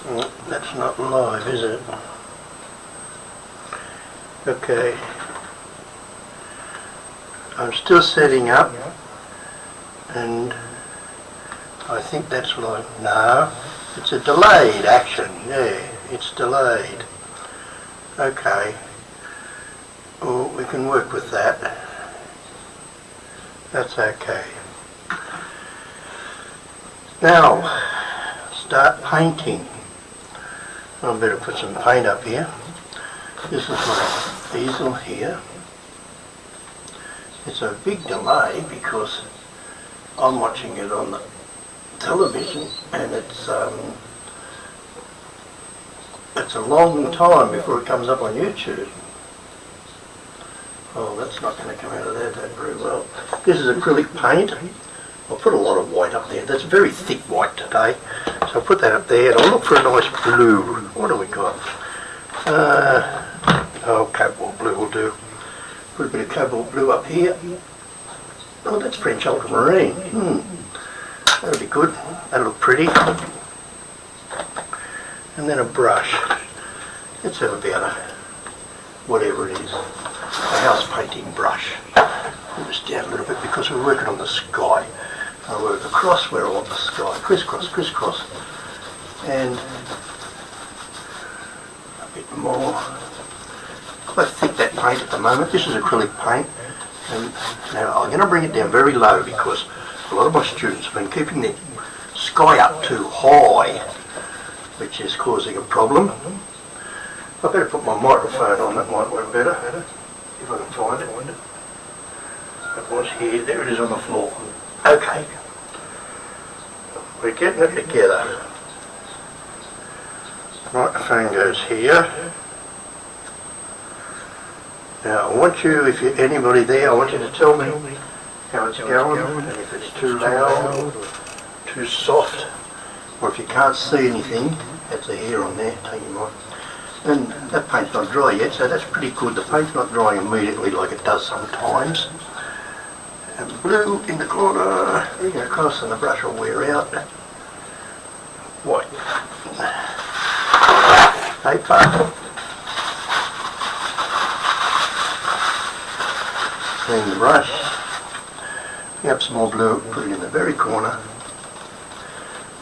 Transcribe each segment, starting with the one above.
That's not live, is it? Okay. I'm still setting up, and I think that's live. No, it's a delayed action. Yeah, it's delayed. Okay. Well, we can work with that. That's okay. Now, start painting. I better put some paint up here. This is my easel here. It's a big delay because I'm watching it on the television, and it's a long time before it comes up on YouTube. Oh, that's not going to come out of there that very well. This is acrylic paint. I'll put a lot of white up there. That's very thick white today. So I'll put that up there, and I'll look for a nice blue. What do we got? Cobalt blue will do. Put a bit of cobalt blue up here. Oh, that's French ultramarine. That'll be good. That'll look pretty. And then a brush. Let's have about a, whatever it is, a house painting brush. Move this down a little bit because we're working on the sky. I work across where I want the sky. Crisscross, crisscross. And a bit more. Quite thick that paint at the moment. This is acrylic paint. And now I'm going to bring it down very low because a lot of my students have been keeping the sky up too high, which is causing a problem. I better put my microphone on, that might work better, if I can find it. It was here, there it is on the floor. Okay. We're getting it together. Microphone goes here. Now I want you, if you're anybody there, I want you to tell me how it's going, and if it's too loud or too soft, or if you can't see anything, that's a hair on there, take him off. And that paint's not dry yet, so that's pretty good. The paint's not drying immediately like it does sometimes. And blue in the corner, bring it across and the brush will wear out. White. Paper. Clean the brush. Pick up some more blue, put it in the very corner.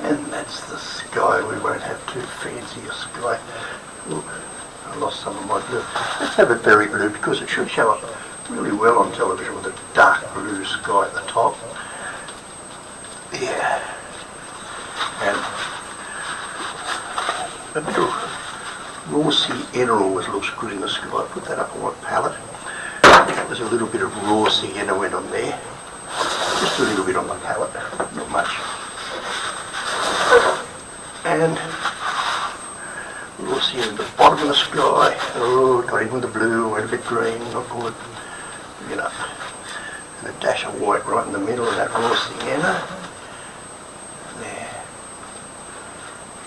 And that's the sky. We won't have too fancy a sky. Ooh, I lost some of my blue. Let's have it very blue because it should show up really well on television with a dark blue sky at the top. Yeah. And a bit of raw sienna always looks good in the sky. Put that up on my palette. There's a little bit of raw sienna went on there. Just a little bit on my palette, not much. And we'll see at the bottom of the sky. Oh, got in with the blue, went a bit green, not good. Get up. And a dash of white right in the middle of that raw sienna. There.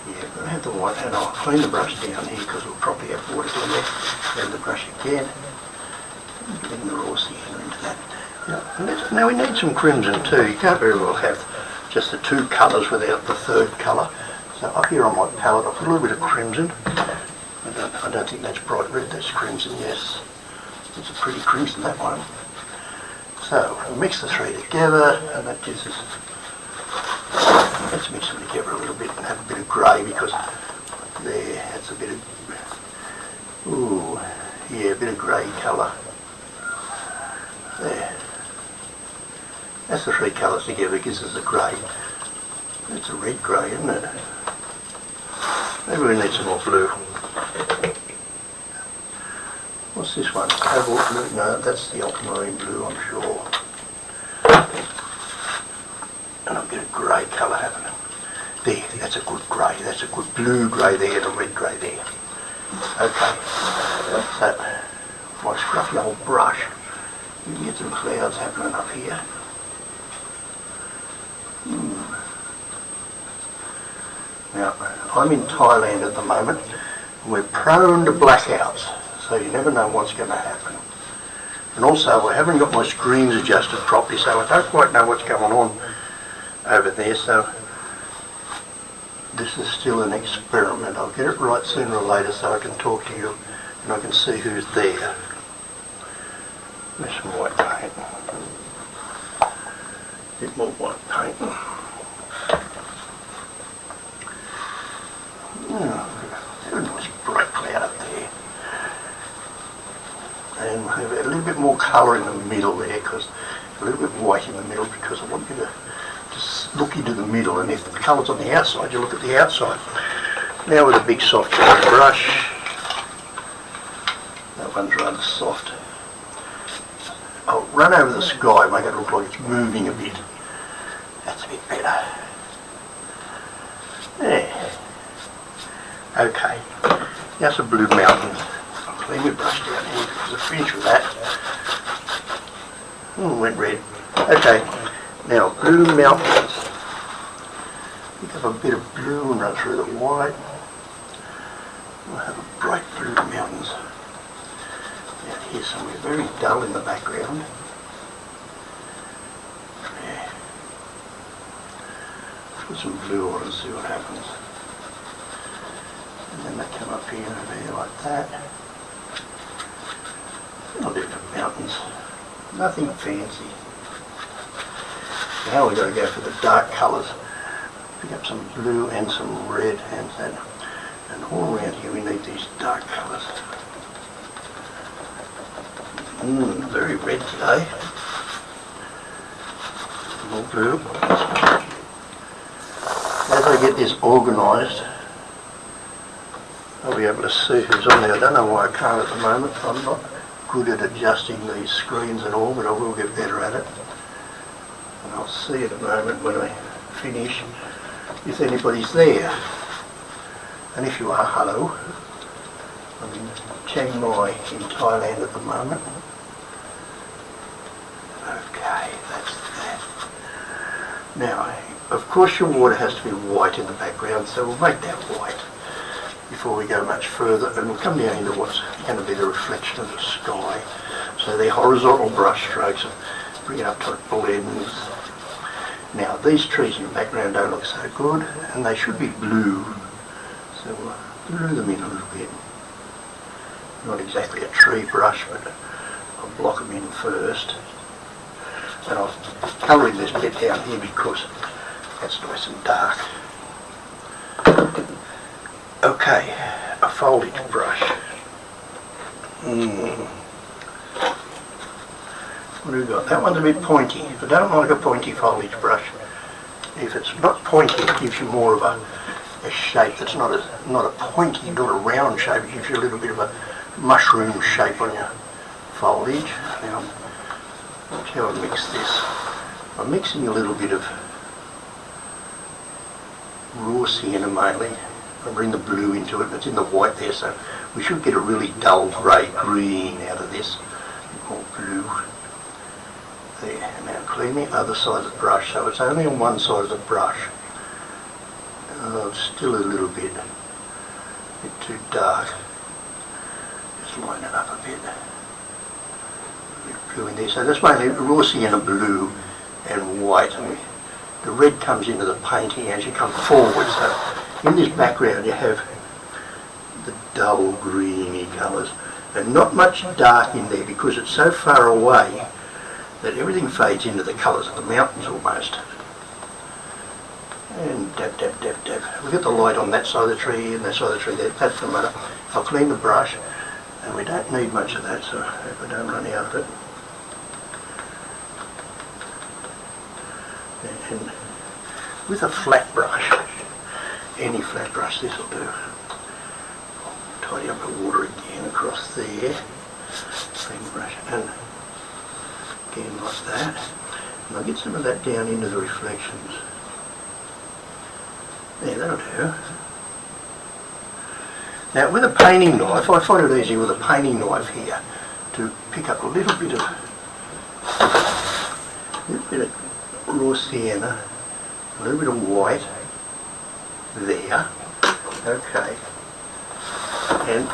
Yeah, I'm going to have the white, and I'll clean the brush down here because we'll probably have water down there. Grab the brush again. Get in the raw sienna into that. Now we need some crimson too. You can't very well have just the two colours without the third colour. So up here on my palette I've put a little bit of crimson. I don't think that's bright red, that's crimson, yes. It's a pretty crimson, that one. So we'll mix the three together, and that gives us, let's mix them together a little bit and have a bit of grey because there, that's a bit of, ooh, yeah, a bit of grey colour. There. That's the three colours together, gives us a grey. It's a red grey, isn't it? Maybe we need some more blue. What's this one? Cobalt blue? No, that's the ultramarine blue, I'm sure. And I'll get a grey colour happening. There, that's a good grey. That's a good blue grey there and a red grey there. Okay. So, my scruffy old brush. You can get some clouds happening up here. Now, I'm in Thailand at the moment. We're prone to blackouts, so you never know what's going to happen. And also, I haven't got my screens adjusted properly, so I don't quite know what's going on over there. So this is still an experiment. I'll get it right sooner or later so I can talk to you and I can see who's there. There's some white paint. A bit more white paint. Oh, a nice bright cloud up there. And we'll have a little bit more colour in the middle there, because a little bit white in the middle, because I want you to just look into the middle, and if the colour's on the outside, you look at the outside. Now with a big soft brush, that one's rather soft. I'll run over the sky, make it look like it's moving a bit. That's a bit better. There. Okay, now some blue mountains. I'll clean my brush down here because I finished with that. Went red. Okay, now blue mountains. Pick up a bit of blue and run through the white. We'll have a bright blue mountains. Out here somewhere, very dull in the background. Yeah. Put some blue on and see what happens. And then they come up here and there like that. Little different mountains. Nothing fancy. Now we've got to go for the dark colours. Pick up some blue and some red and that. And all around here we need these dark colours. Very red today. More blue. As I get this organised, I'll be able to see who's on there. I don't know why I can't at the moment. I'm not good at adjusting these screens at all, but I will get better at it. And I'll see in a moment when I finish if anybody's there. And if you are, hello. I'm in Chiang Mai in Thailand at the moment. Okay, that's that. Now, of course your water has to be white in the background, so we'll make that white before we go much further, and we'll come down into what's going to be the reflection of the sky. So they're horizontal brush strokes, and bring it up to it blends. Now these trees in the background don't look so good, and they should be blue, so we'll blue them in a little bit. Not exactly a tree brush, but I'll block them in first. And I'm colouring this bit down here because that's nice and dark. Okay, a foliage brush. What do we got? That one's a bit pointy. I don't like a pointy foliage brush. If it's not pointy, it gives you more of a shape that's not a pointy, not a round shape. It gives you a little bit of a mushroom shape on your foliage. Now, watch how I mix this. I'm mixing a little bit of raw sienna mainly. I bring the blue into it, it's in the white there, so we should get a really dull grey green out of this. More blue. There, now clean the other side of the brush, so it's only on one side of the brush. Still a little bit too dark. Just line it up a bit. Blue in there, so that's mainly raw sienna blue and white, and the red comes into the painting as you come forward. So in this background you have the dull greeny colours, and not much dark in there because it's so far away that everything fades into the colours of the mountains almost. And dab, dab, dab, dab. We've got the light on that side of the tree and that side of the tree there. That doesn't matter. I'll clean the brush, and we don't need much of that, so I hope I don't run out of it. And with a flat brush, any flat brush, this will do. Tidy up the water again across there. Clean the brush, and again like that. And I'll get some of that down into the reflections. There, that'll do. Now with a painting knife, I find it easy with a painting knife here to pick up a little bit of raw sienna, a little bit of white there. Okay. And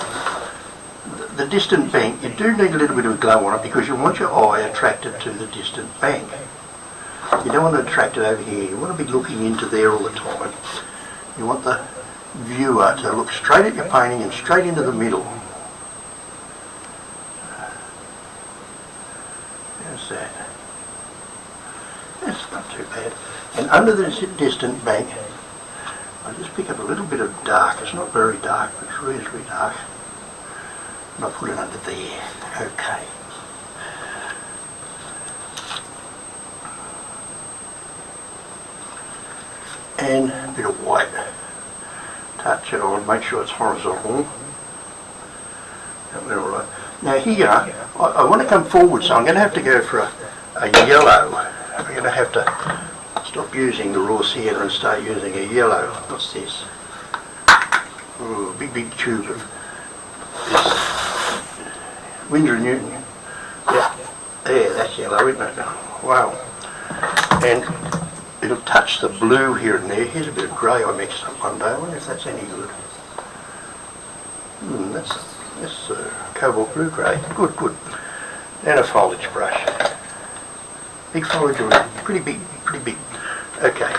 the distant bank, you do need a little bit of glow on it because you want your eye attracted to the distant bank. You don't want to attract it over here. You want to be looking into there all the time. You want the viewer to look straight at your painting and straight into the middle. How's that? That's not too bad. And under this distant bank, I just pick up a little bit of dark. It's not very dark, but it's reasonably dark. And I put it under there. Okay. And a bit of white. Touch it on, make sure it's horizontal. That went all right. Now here, I want to come forward, so I'm going to have to go for a yellow. I'm going to have to stop using the raw sienna and start using a yellow. What's this? Ooh, a big tube of this Winsor & Newton. Yeah, there, that's yellow, isn't it? Wow. And it'll touch the blue here and there. Here's a bit of grey I mixed up one day. I wonder if that's any good. That's cobalt blue grey. Good. And a foliage brush. Big foliage already. Pretty big. Okay.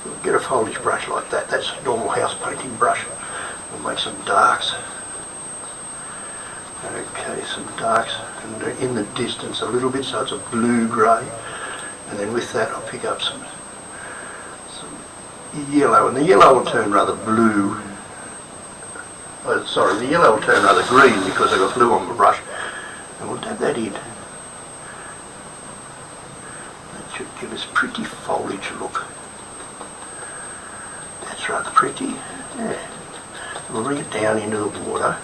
We'll get a foliage brush like that. That's a normal house painting brush. We'll make some darks. Okay, some darks. And in the distance a little bit, so it's a blue-grey. And then with that I'll pick up some yellow. And the yellow will turn rather blue. Oh, sorry, the yellow will turn rather green because I've got blue on the brush. And we'll dab that in. That should give us pretty foliage look. That's rather pretty. Yeah. We'll bring it down into the water.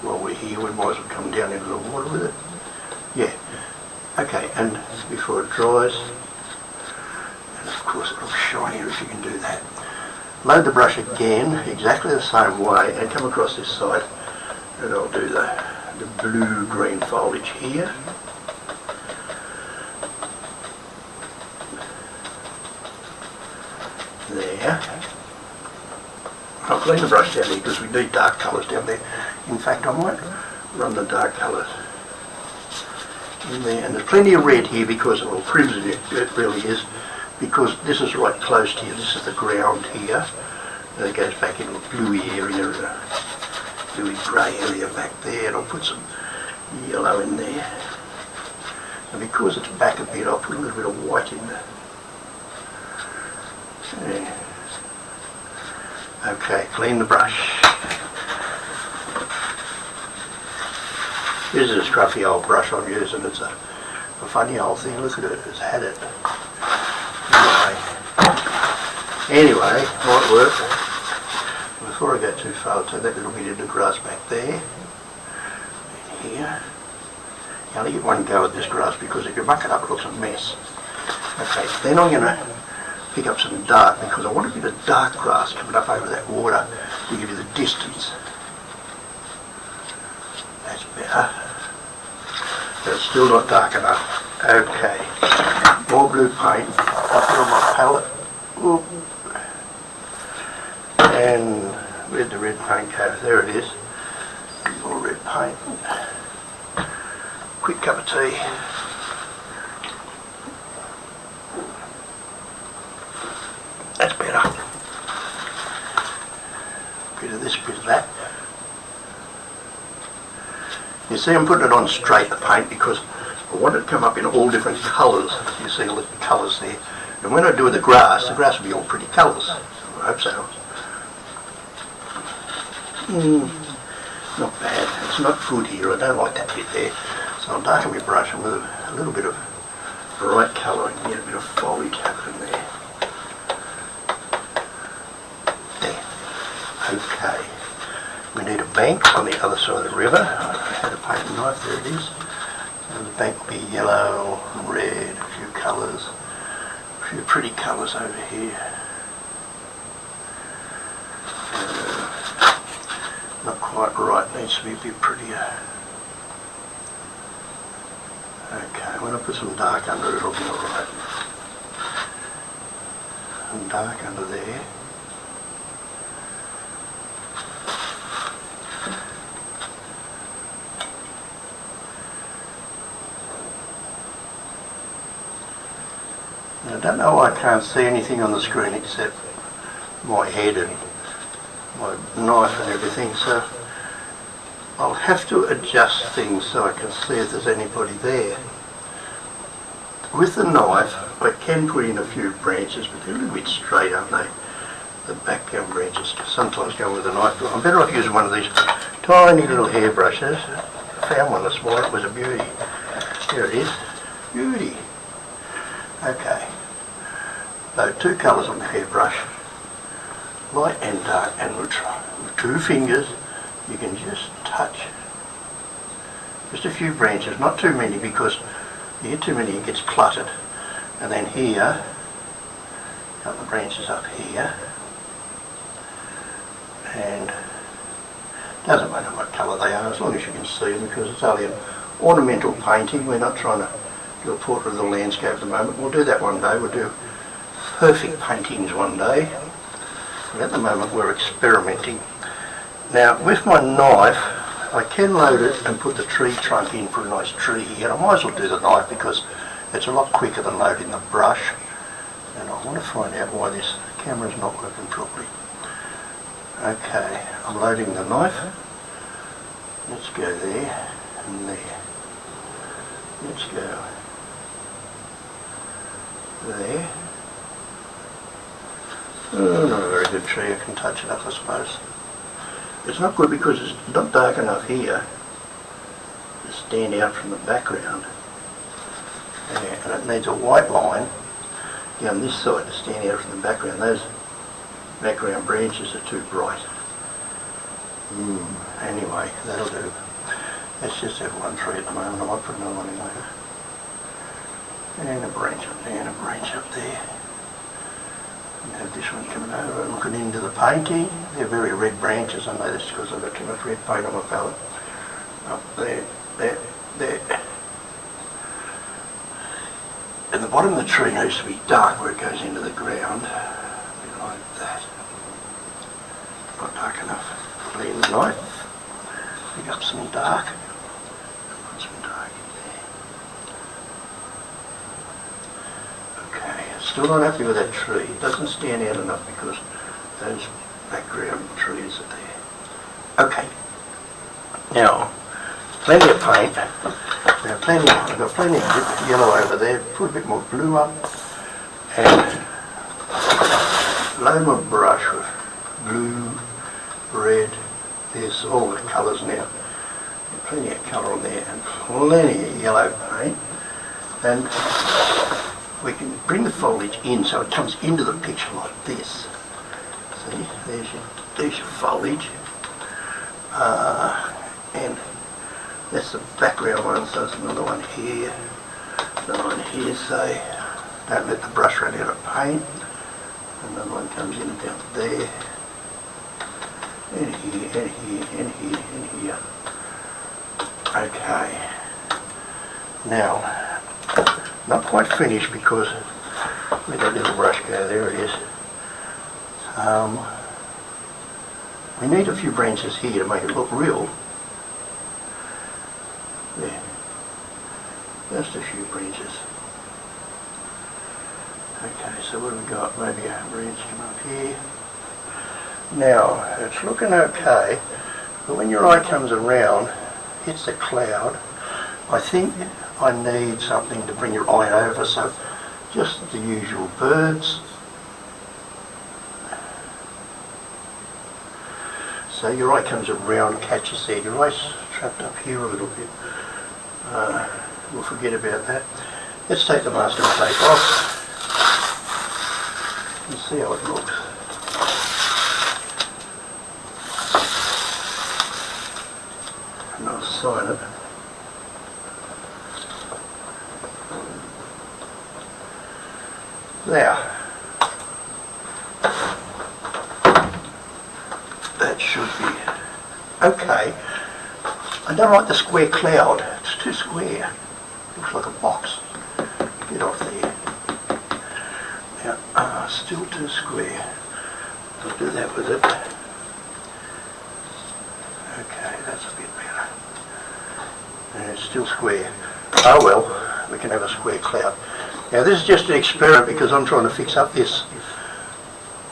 While we're here, we might as well come down into the water with it. Yeah. Okay, and before it dries, and of course it'll shine here if you can do that. Load the brush again, exactly the same way, and come across this side, and I'll do the blue-green foliage here. There. I'll clean the brush down here because we need dark colours down there. In fact, I might run the dark colours in there. And there's plenty of red here because, or crimson it really is, because this is right close to here. This is the ground here. And it goes back into a bluey area, a bluey grey area back there. And I'll put some yellow in there. And because it's back a bit, I'll put a little bit of white in there. Yeah. Okay, clean the brush. This is a scruffy old brush I'm using. It's a funny old thing. Look at it, it's had it. Anyway, might work. Before I go too far, I'll turn that little bit into grass back there. And here. You only get one go at this grass because if you muck it up, it looks a mess. Okay, then I'm going to pick up some dark because I want a bit of dark grass coming up over that water to give you the distance. That's better. But it's still not dark enough. Okay. More blue paint. I'll put on my palette. Oop. And where'd the red paint go? There it is. More red paint. Quick cup of tea. That's better. Bit of this, bit of that. You see I'm putting it on straight, the paint, because I want it to come up in all different colours. You see all the colours there. And when I do the grass will be all pretty colours. I hope so. Not bad. It's not good here. I don't like that bit there. So I'll darken my brush with a little bit of bright colour and get a bit of foliage happening there. Okay, we need a bank on the other side of the river. I had a painting knife, there it is. And the bank will be yellow, red, a few colours, a few pretty colours over here. Not quite right, needs to be a bit prettier. Okay, when I put some dark under it, it'll be alright. Some dark under there. I don't know why I can't see anything on the screen except my head and my knife and everything, so I'll have to adjust things so I can see if there's anybody there. With the knife, I can put in a few branches, but they're a little bit straight, aren't they? The background branches sometimes go with a knife. I'm better off using one of these tiny little hairbrushes. I found one this morning, it was a beauty. Here it is, beauty. Okay, so 2 colours on the hairbrush, light and dark, and with 2 fingers you can just touch just a few branches, not too many, because if you get too many it gets cluttered. And then here, a couple of branches up here, and doesn't matter what colour they are as long as you can see them, because it's only an ornamental painting. We're not trying to do a portrait of the landscape at the moment. We'll do that one day. We'll do perfect paintings one day. But at the moment we're experimenting. Now with my knife I can load it and put the tree trunk in for a nice tree here. I might as well do the knife because it's a lot quicker than loading the brush. And I want to find out why this camera's not working properly. Okay, I'm loading the knife. Let's go there and there. Let's go there. Oh, not a very good tree. I can touch it up, I suppose. It's not good because it's not dark enough here to stand out from the background. And it needs a white line down this side to stand out from the background. Those background branches are too bright. Anyway, that'll do. Let's just have one tree at the moment. I might put another one in later. And a branch up there and a branch up there. And have this one coming over and looking into the painting. They're very red branches. I know this because I've got too much red paint on my palette. Up there, there, there. And the bottom of the tree needs to be dark where it goes into the ground. A bit like that. Not dark enough. Clean the knife. Pick up some dark. Put some dark in there. Okay, still not happy with that tree. It doesn't stand out enough because those background trees are there. Okay. Now, plenty of paint. Now, I've got plenty of yellow over there. Put a bit more blue up. And load my brush with blue, red. There's all the colours now. Plenty of colour on there and plenty of yellow paint. And we can bring the foliage in so it comes into the picture like this. See, there's your foliage. And that's the background one, so there's another one here, another one here, say, don't let the brush run out of paint. Another one comes in down there, and here, and here, and here, and here. Okay. Now, not quite finished because where'd that little brush go? There it is. We need a few branches here to make it look real. There. Just a few branches. Okay, so what have we got? Maybe a branch come up here. Now, it's looking okay, but when your eye comes around, hits the cloud, I think I need something to bring your eye over, so just the usual birds. So your eye comes around, catches there. Your eye's trapped up here a little bit. We'll forget about that. Let's take the masking tape off and see how it looks. And I'll sign it. There. That should be okay. I don't like the square cloud. It's too square. Looks like a box. Get off there. Now, still too square. I'll do that with it. Okay, that's a bit better. And it's still square. Oh well, we can have a square cloud. Now this is just an experiment because I'm trying to fix up this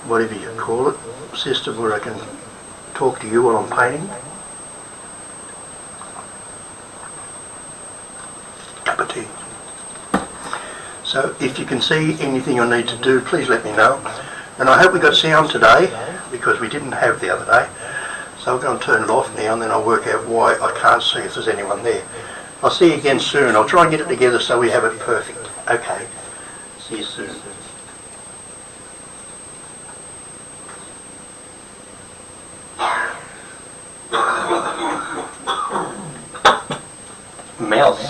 whatever you call it, system where I can talk to you while I'm painting. Cup of tea. So if you can see anything I need to do, please let me know. And I hope we got sound today, because we didn't have the other day. So I'll go and turn it off now, and then I'll work out why I can't see if there's anyone there. I'll see you again soon. I'll try and get it together so we have it perfect. Okay. See you soon. Mouse.